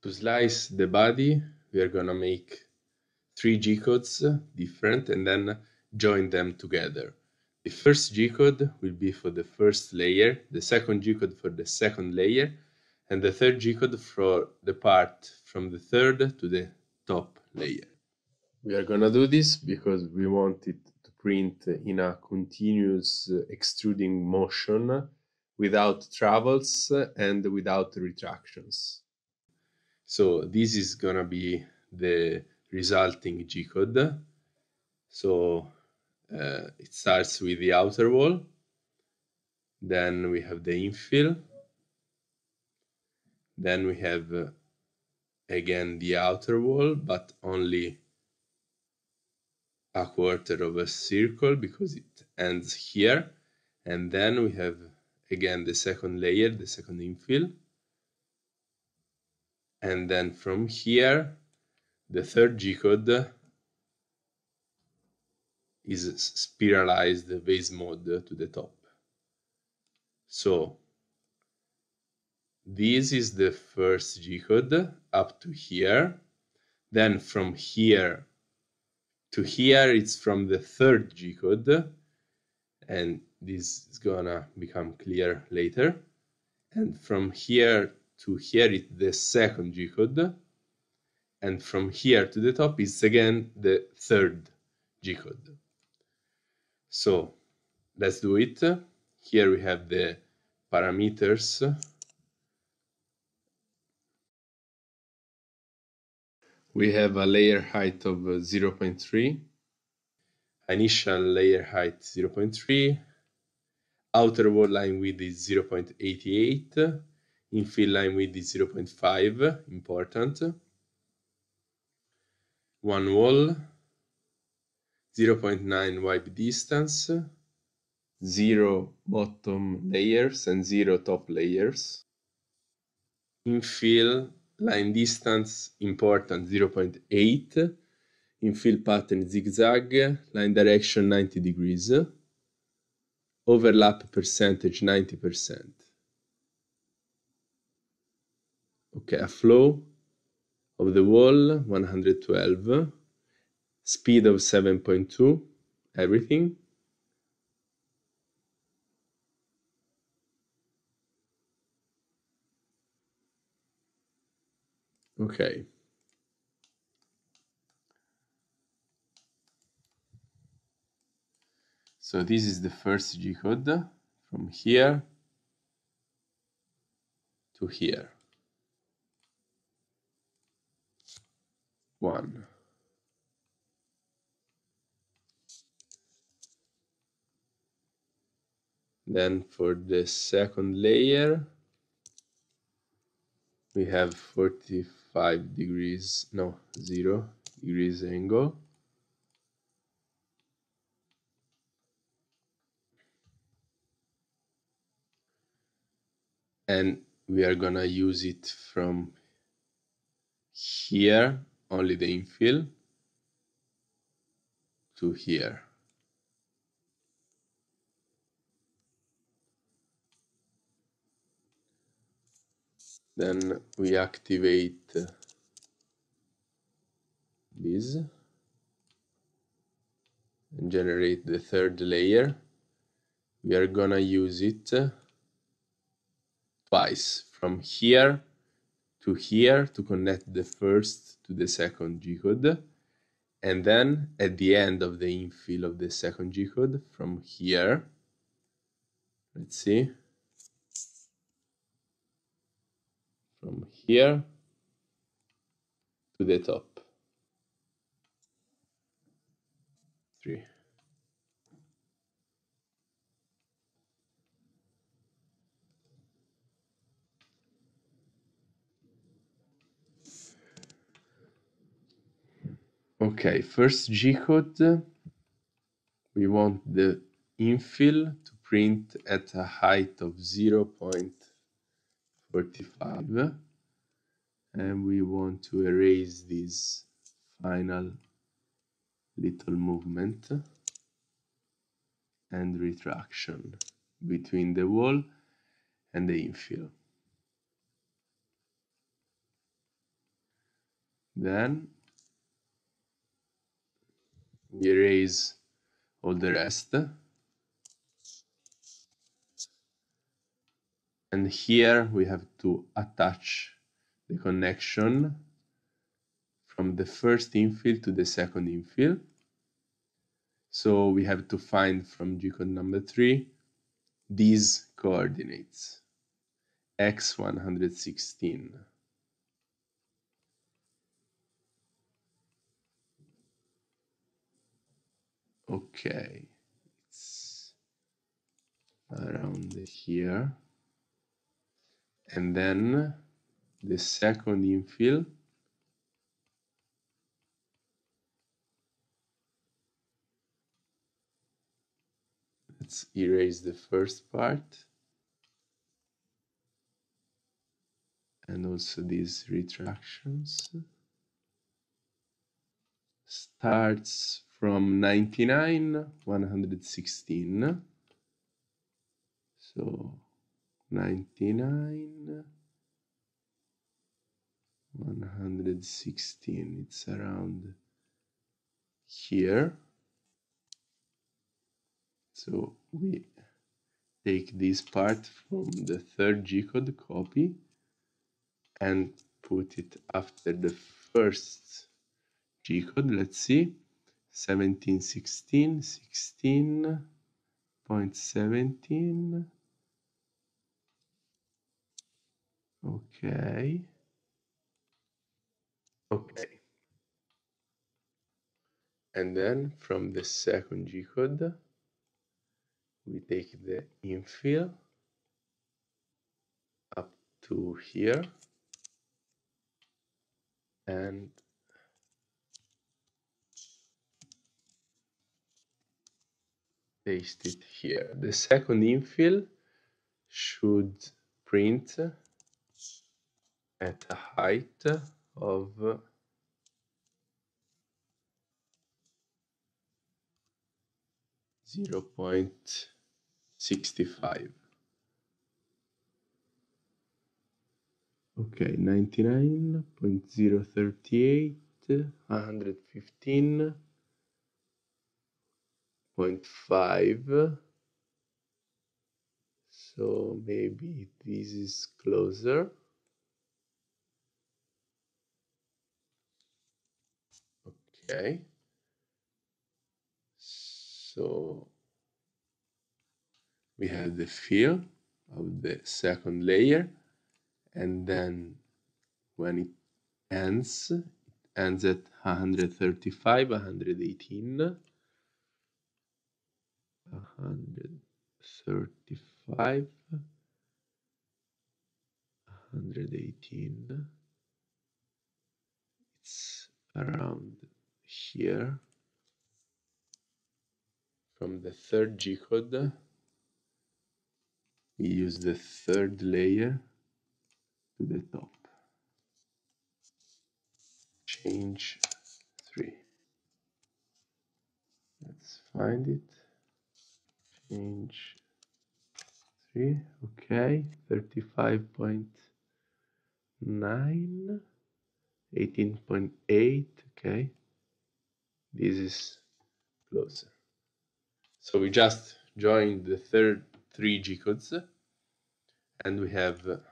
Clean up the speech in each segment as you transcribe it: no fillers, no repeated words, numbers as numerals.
To slice the body, we are gonna make 3 G-codes different and then join them together. The first G-code will be for the first layer, the second G-code for the second layer, and the third G-code for the part from the third to the top layer. We are gonna do this because we want it to print in a continuous extruding motion without travels and without retractions. So this is gonna be the resulting G-code. So it starts with the outer wall, then we have the infill, then we have again the outer wall, but only a quarter of a circle because it ends here, and then we have again the second layer, the second infill, and then from here the third G-code is spiralized vase mode to the top. So this is the first G-code up to here. Then from here to here it's from the third G-code, and this is gonna become clear later. And from here to here it's the second G-code, and from here to the top is again the third G-code. So let's do it. Here we have the parameters. We have a layer height of 0.3, initial layer height 0.3, outer wall line width is 0.88, infill line width is 0.5, important. One wall, 0.9 wipe distance, 0 bottom layers and 0 top layers. Infill line distance important 0.8, infill pattern zigzag, line direction 90 degrees, overlap percentage 90%. Okay, a flow of the wall 112, speed of 7.2, everything. Okay. So this is the first G-code from here to here. 1. Then for the second layer, we have 45 degrees, no, 0 degrees angle. And we are gonna use it from here, only the infill, to here. Then we activate this and generate the third layer. We are gonna use it twice, from here to connect the first to the second G-code, and then at the end of the infill of the second G-code from here, let's see, from here to the top. 3. Okay, first G-code, we want the infill to print at a height of 0.45, and we want to erase this final little movement and retraction between the wall and the infill. Then we erase all the rest. And here we have to attach the connection from the first infill to the second infill. So we have to find from G-code number 3 these coordinates, x 116. Okay, it's around here. And then the second infill, let's erase the first part. And also these retractions. Starts from 99, 116. So 99, 116, it's around here. So we take this part from the third G-code copy and put it after the first G-code. Let's see, 1716, 16.17. Okay. And then from the second G-code, we take the infill up to here and paste it here. The second infill should print at a height of 0.65. Okay, 99.038, 115.5. So maybe this is closer. Okay. So we have the fill of the second layer, and then when it ends at 135, 118, 135, 118. It's around here. From the third G-code, we use the third layer to the top. Change 3. Let's find it. Change 3. Okay. 35.9. 18.8. Okay. This is closer. So we just joined the three G-codes, and we have the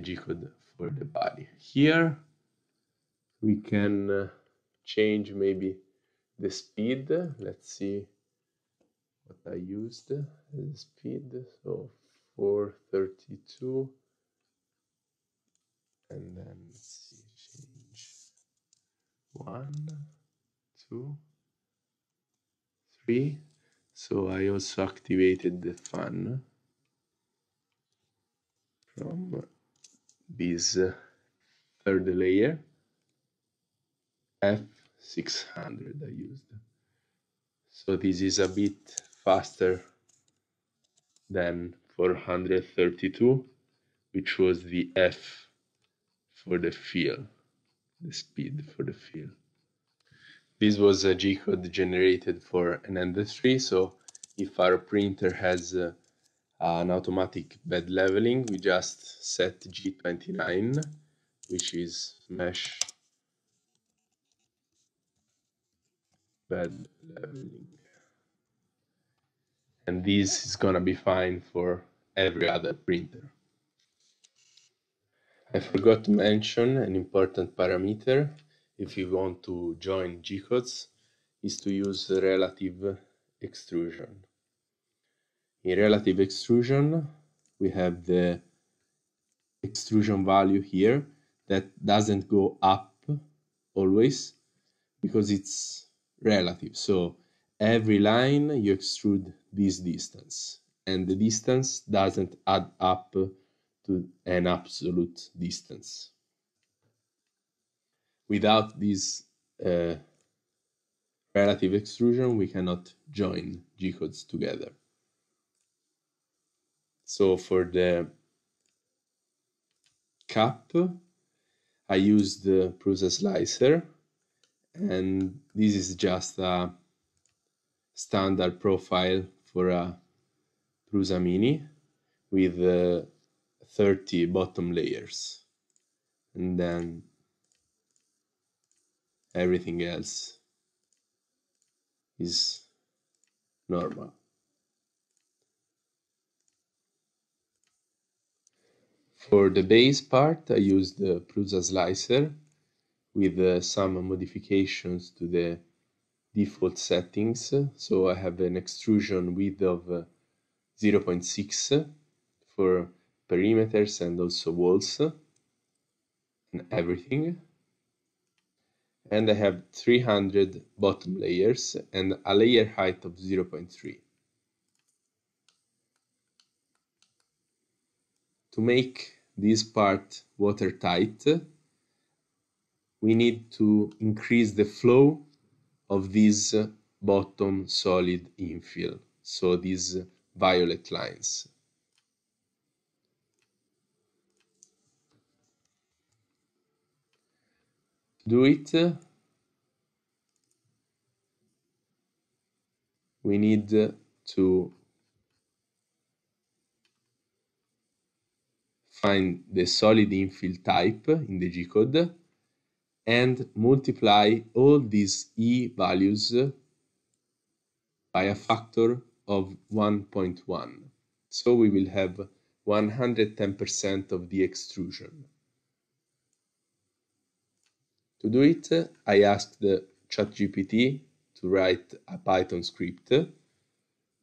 G-code for the body. Here we can change maybe the speed. Let's see what I used as speed. So 432, and then let's see, change 1, 2, 3. So I also activated the fan from this third layer. F600 I used. So this is a bit faster than 432, which was the F for the fill, the speed for the fill. This was a G-code generated for an industry, so if our printer has an automatic bed leveling, we just set G29, which is mesh bed leveling. And this is gonna be fine for every other printer. I forgot to mention an important parameter if you want to join G-codes is to use relative extrusion. In relative extrusion, we have the extrusion value here that doesn't go up always because it's relative. So every line you extrude this distance, and the distance doesn't add up to an absolute distance. Without this relative extrusion, we cannot join G-codes together. So for the cap, I used the Prusa slicer, and this is just a standard profile for a Prusa Mini with 30 bottom layers, and then everything else is normal. For the base part, I used the Prusa slicer with some modifications to the default settings. So I have an extrusion width of 0.6 for perimeters and also walls and everything. And I have 300 bottom layers and a layer height of 0.3. To make this part watertight, we need to increase the flow of this bottom solid infill, so these violet lines. To do it, we need to find the solid infill type in the G-code and multiply all these E values by a factor of 1.1. So we will have 110% of the extrusion. To do it, I asked the ChatGPT to write a Python script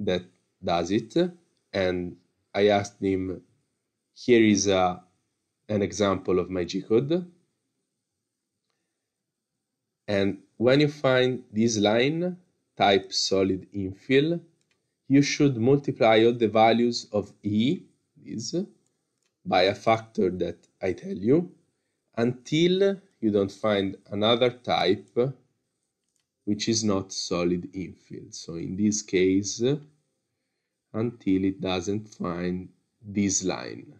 that does it, and I asked him, here is an example of my G-code, and when you find this line, type solid infill, you should multiply all the values of E, this, by a factor that I tell you, until you don't find another type which is not solid infill. So in this case, until it doesn't find this line.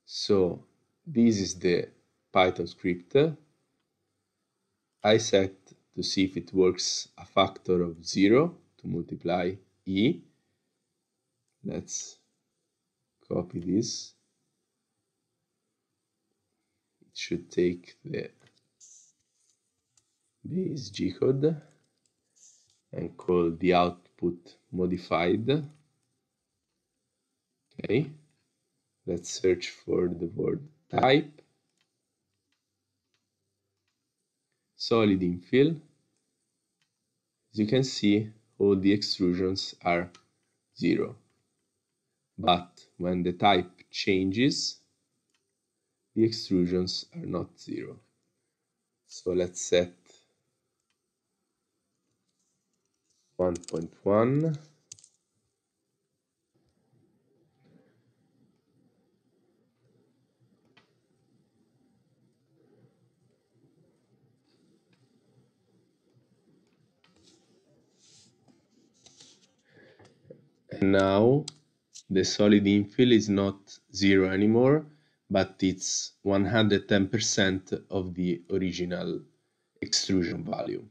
So this is the Python script. I set to see if it works a factor of 0 to multiply E. Let's copy this. It should take the base G-code and call the output modified. Okay, let's search for the word type. Solid infill. As you can see, all the extrusions are 0. But when the type changes, the extrusions are not 0. So let's set 1.1. And now the solid infill is not 0 anymore, but it's 110% of the original extrusion value.